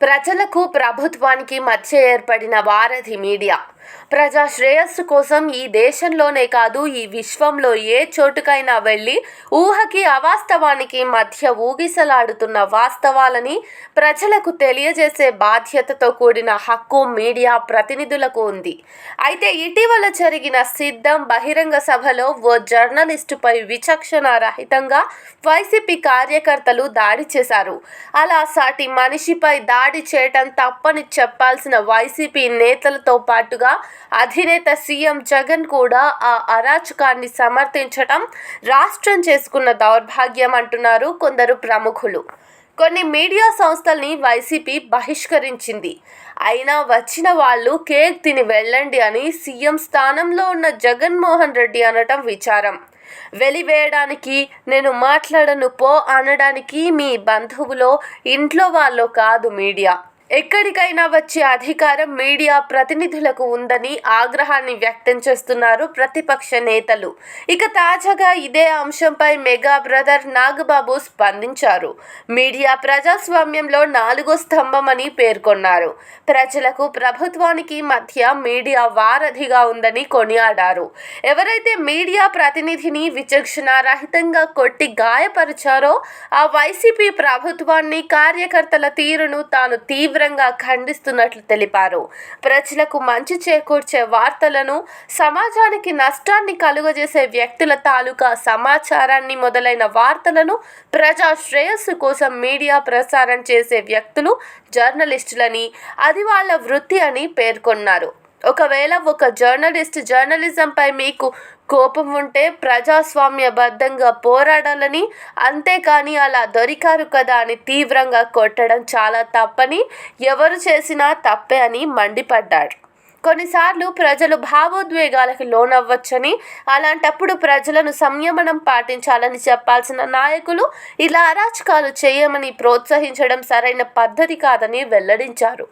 ప్రజలకు ప్రభుత్వానికి మధ్య ఏర్పడిన వారధి మీడియా. ప్రజా శ్రేయస్సు కోసం ఈ దేశంలోనే కాదు, ఈ విశ్వంలో ఏ చోటుకైనా వెళ్ళి ఊహకి అవాస్తవానికి మధ్య ఊగిసలాడుతున్న వాస్తవాలని ప్రజలకు తెలియజేసే బాధ్యతతో కూడిన హక్కు మీడియా ప్రతినిధులకు ఉంది. అయితే ఇటీవల జరిగిన సిద్ధం బహిరంగ సభలో ఓ జర్నలిస్టుపై విచక్షణ రహితంగా వైసీపీ కార్యకర్తలు దాడి చేశారు. అలా సాటి మనిషిపై దాడి చేయటం తప్పని చెప్పాల్సిన వైసీపీ నేతలతో పాటుగా అధినేత సీఎం జగన్ కూడా ఆ అరాచకాన్ని సమర్థించటం రాష్ట్రం చేసుకున్న దౌర్భాగ్యం అంటున్నారు కొందరు ప్రముఖులు. కొన్ని మీడియా సంస్థల్ని వైసీపీ బహిష్కరించింది. అయినా వచ్చిన వాళ్ళు కేక్ తిని వెళ్ళండి అని సీఎం స్థానంలో ఉన్న జగన్మోహన్ రెడ్డి అనటం విచారం. వెలివేయడానికి, నేను మాట్లాడను పో అనడానికి మీ బంధువులో, ఇంట్లో వాళ్ళో కాదు మీడియా. ఎక్కడికైనా వచ్చే అధికారం మీడియా ప్రతినిధులకు ఉందని ఆగ్రహాన్ని వ్యక్తం చేస్తున్నారు ప్రతిపక్ష నేతలు. ఇక తాజాగా ఇదే అంశంపై మెగా బ్రదర్ నాగబాబు స్పందించారు. మీడియా ప్రజాస్వామ్యంలో 4వ స్తంభం అని పేర్కొన్నారు. ప్రజలకు ప్రభుత్వానికి మధ్య మీడియా వారధిగా ఉందని కొనియాడారు. ఎవరైతే మీడియా ప్రతినిధిని విచక్షణ రహితంగా కొట్టి గాయపరిచారో ఆ వైసీపీ ప్రభుత్వాన్ని, కార్యకర్తల తీరును తాను తీవ్రంగా ఖండిస్తున్నట్లు తెలిపారు. ప్రజలకు మంచి చేకూర్చే వార్తలను, సమాజానికి నష్టాన్ని కలుగజేసే వ్యక్తుల తాలూకా సమాచారాన్ని మొదలైన వార్తలను ప్రజా శ్రేయస్సు కోసం మీడియా ప్రసారం చేసే వ్యక్తులు జర్నలిస్టులని, అది వాళ్ళ వృత్తి అని పేర్కొన్నారు. ఒకవేళ ఒక జర్నలిజంపై మీకు కోపం ఉంటే ప్రజాస్వామ్యబద్ధంగా పోరాడాలని, అంతేకాని అలా దొరికారు కదా అని తీవ్రంగా కొట్టడం చాలా తప్పని, ఎవరు చేసినా తప్పే అని మండిపడ్డారు. కొన్నిసార్లు ప్రజలు భావోద్వేగాలకు లోనవ్వచ్చని, అలాంటప్పుడు ప్రజలను సంయమనం పాటించాలని చెప్పాల్సిన నాయకులు ఇలా అరాచకాలు చేయమని ప్రోత్సహించడం సరైన పద్ధతి కాదని వెల్లడించారు.